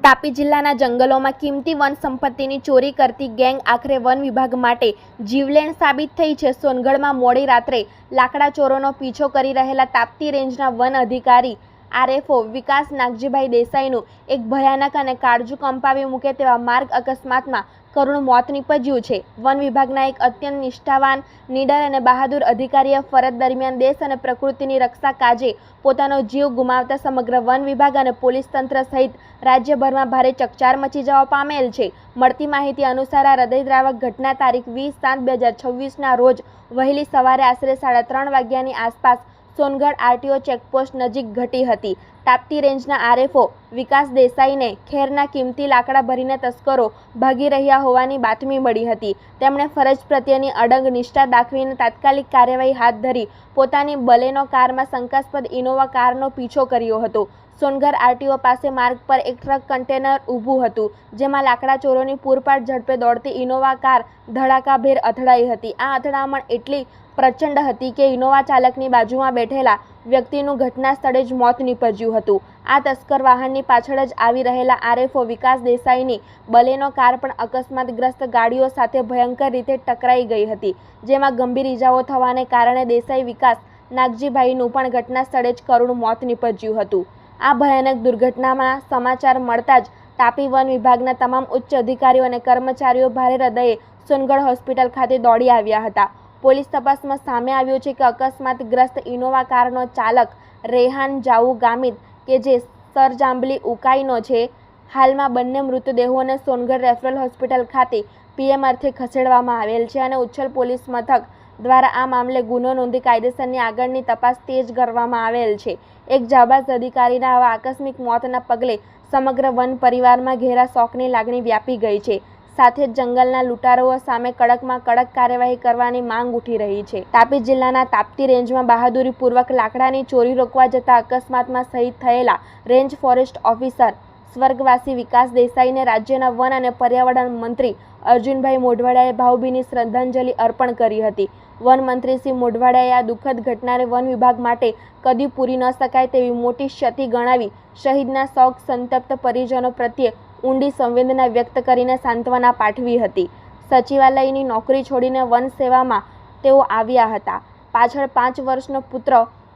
તાપી જિલ્લાના જંગલોમાં કિંમતી વન સંપત્તિની ચોરી કરતી ગેંગ આખરે વન વિભાગ માટે જીવલેણ સાબિત થઈ છે। સોનગઢમાં મોડી રાત્રે લાકડા ચોરોનો પીછો કરી રહેલા તાપ્તી રેન્જના વન અધિકારી આરએફઓ વિકાસ નાગજીભાઈ દેસાઈનું એક ભયાનક અને કાળજું કંપાવી મૂકે તેવા માર્ગ અકસ્માતમાં કરુણ મોત નીપજ્યું છે। વન વિભાગના એક અત્યંત નિષ્ઠાવાન, નીડર અને બહાદુર અધિકારીએ ફરજ દરમિયાન દેશ અને પ્રકૃતિની રક્ષા કાજે પોતાનો જીવ ગુમાવતા સમગ્ર વન વિભાગ અને પોલીસ તંત્ર સહિત રાજ્યભરમાં ભારે ચકચાર મચી જવા પામેલ છે। મળતી માહિતી અનુસાર આ હૃદયદ્રાવક ઘટના તારીખ 20/7/2026ના રોજ વહેલી સવારે આશરે 3:30 વાગ્યાની આસપાસ સોનગઢ આરટીઓ ચેકપોસ્ટ નજીક ઘટી હતી। તાપ્તી રેન્જના આરએફઓ વિકાસ દેસાઈને ખેરના કિંમતી લાકડા ભરીને તસ્કરો ભાગી રહ્યા હોવાની બાતમી મળી હતી। તેમણે ફરજ પ્રત્યેની અડગ નિષ્ઠા દાખવીને તાત્કાલિક કાર્યવાહી હાથ ધરી પોતાની બલેનો કારમાં શંકાસ્પદ ઇનોવા કારનો પીછો કર્યો હતો। સોનગઢ આરટીઓ પાસે માર્ગ પર એક ટ્રક કન્ટેનર ઊભું હતું, જેમાં લાકડા ચોરોની પૂરપાટ ઝડપે દોડતી ઇનોવા કાર ધડાકાભેર અથડાઈ હતી। આ અથડામણ એટલી પ્રચંડ હતી કે ઇનોવા ચાલકની બાજુમાં બેઠેલા વ્યક્તિનું ઘટના સ્થળે જ મોત નીપજ્યું હતું। આ તસ્કર વાહનની પાછળ જ આવી રહેલા આરએફઓ વિકાસ દેસાઈની બલેનો કાર પણ અકસ્માતગ્રસ્ત ગાડીઓ સાથે ભયંકર રીતે ટકરાઈ ગઈ હતી, જેમાં ગંભીર ઇજાઓ થવાને કારણે દેસાઈ વિકાસ નાગજીભાઈનું પણ ઘટના સ્થળે જ કરુણ મોત નીપજ્યું હતું। આ ભયાનક દુર્ઘટનાના સમાચાર મળતા જ તાપી વન વિભાગના તમામ ઉચ્ચ અધિકારીઓ અને કર્મચારીઓ ભારે હૃદયે સોનગઢ હોસ્પિટલ ખાતે દોડી આવ્યા હતા। પોલીસ તપાસમાં સામે આવ્યું છે કે અકસ્માતગ્રસ્ત ઇનોવા કારનો ચાલક રેહાન જાઉ ગામિત કે જે સરજાંબલી ઉકાઈનો છે। હાલમાં બંને મૃતદેહોને સોનગઢ રેફરલ હોસ્પિટલ ખાતે પીએમ અર્થે ખસેડવામાં આવેલ છે અને ઉચ્છલ પોલીસ મથક દ્વારા આ મામલે ગુનો નોંધી કાયદેસરની આગળની તપાસ તેજ કરવામાં આવેલ છે। એક જાબાઝ અધિકારીના આવા આકસ્મિક મોતના પગલે સમગ્ર વન પરિવારમાં ઘેરા શોકની લાગણી વ્યાપી ગઈ છે। સાથે જ જંગલના લૂંટારુઓ સામે કડકમાં કડક કાર્યવાહી કરવાની માંગ ઉઠી રહી છે। તાપી જિલ્લાના તાપ્તી રેન્જમાં બહાદુરીપૂર્વક લાકડાની ચોરી રોકવા જતા અકસ્માતમાં શહીદ થયેલા રેન્જ ફોરેસ્ટ ઓફિસર સ્વર્ગવાસી વિકાસ દેસાઈને રાજ્યના વન અને પર્યાવરણ મંત્રી અર્જુનભાઈ મોઢવાડિયાએ ભાવભીની શ્રદ્ધાંજલિ અર્પણ કરી હતી। વન મંત્રી શ્રી મોઢવાડિયાએ આ દુઃખદ ઘટનાને વન વિભાગ માટે કદી પૂરી ન શકાય તેવી મોટી ક્ષતિ ગણાવી શહીદના શોક સંતપ્ત પરિજનો પ્રત્યે ઊંડી સંવેદના વ્યક્ત કરીને સાંત્વના પાઠવી હતી। સચિવાલયની નોકરી છોડીને વન સેવામાં તેઓ આવ્યા હતા। પાછળ 5 વર્ષનો પુત્ર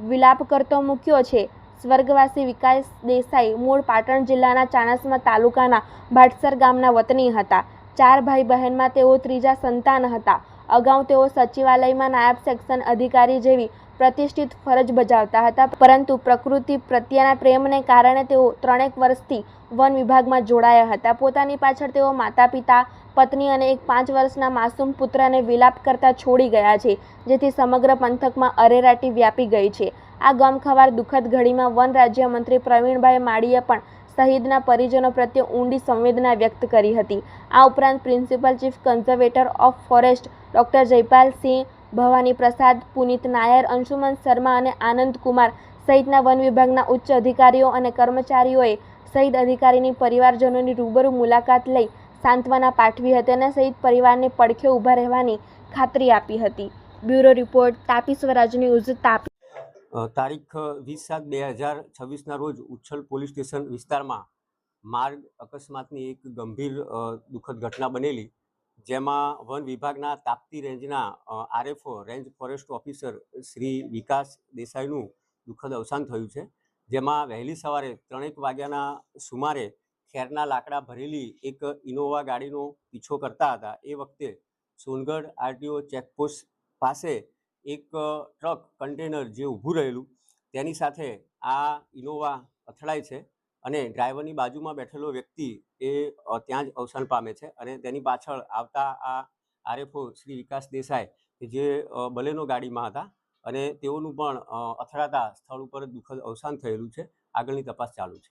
વિલાપ કરતો મૂક્યો છે। સ્વર્ગવાસી વિકાસ દેસાઈ મૂળ પાટણ જિલ્લાના ચાણસ્મા તાલુકાના ભાટસર ગામના વતની હતા। 4 ભાઈ બહેનમાં તેઓ ત્રીજા સંતાન હતા। અગાઉ તેઓ સચિવાલયમાં નાયબ સેક્શન અધિકારી જેવી પ્રતિષ્ઠિત ફરજ બજાવતા હતા, પરંતુ પ્રકૃતિ પ્રત્યેના પ્રેમને કારણે તેઓ 3 વર્ષથી વન વિભાગમાં જોડાયા હતા। પોતાની પાછળ તેઓ માતા પિતા, પત્ની અને એક 5 વર્ષના માસૂમ પુત્રને વિલાપ કરતા છોડી ગયા છે, જેથી સમગ્ર પંથકમાં અરેરાટી વ્યાપી ગઈ છે। આ ગમખ્વાર દુઃખદ ઘડીમાં વન રાજ્યમંત્રી પ્રવીણભાઈ માળીએ પણ શહીદના પરિજનો પ્રત્યે ઊંડી સંવેદના વ્યક્ત કરી હતી। આ ઉપરાંત principal chief conservator of forest doctor Jaipal Singh, Bhavani Prasad, Punit Nair, Anshuman Sharma અને આનંદ કુમાર સહિતના વન વિભાગના ઉચ્ચ અધિકારીઓ અને કર્મચારીઓએ શહીદ અધિકારીની પરિવારજનોની રૂબરૂ મુલાકાત લઈ સાંત્વના પાઠવી હતી અને શહીદ પરિવારને પડખે ઊભા રહેવાની ખાતરી આપી હતી। બ્યુરો રિપોર્ટ, તાપી સ્વરાજ ન્યૂઝ, તાપી। તારીખ 20/7/2026ના રોજ ઉચ્છલ પોલીસ સ્ટેશન વિસ્તારમાં માર્ગ અકસ્માતની એક ગંભીર દુઃખદ ઘટના બનેલી, જેમાં વન વિભાગના તાપ્તી રેન્જના RFO range forest officer Shri Vikas દેસાઈનું દુઃખદ અવસાન થયું છે। જેમાં વહેલી સવારે 3 વાગ્યાના સુમારે ખેરના લાકડા ભરેલી એક ઇનોવા ગાડીનો પીછો કરતા હતા। એ વખતે સોનગઢ આરટીઓ ચેકપોસ્ટ પાસે એક ટ્રક કન્ટેનર જે ઊભું રહેલું તેની સાથે આ ઇનોવા અથડાય છે અને ડ્રાઈવરની બાજુમાં બેઠેલો વ્યક્તિ એ ત્યાં જ અવસાન પામે છે અને તેની પાછળ આવતા આ આરએફઓ શ્રી વિકાસ દેસાઈ કે જે બલેનો ગાડીમાં હતા અને તેઓનું પણ અથડાતા સ્થળ ઉપર દુઃખદ અવસાન થયેલું છે। આગળની તપાસ ચાલુ છે।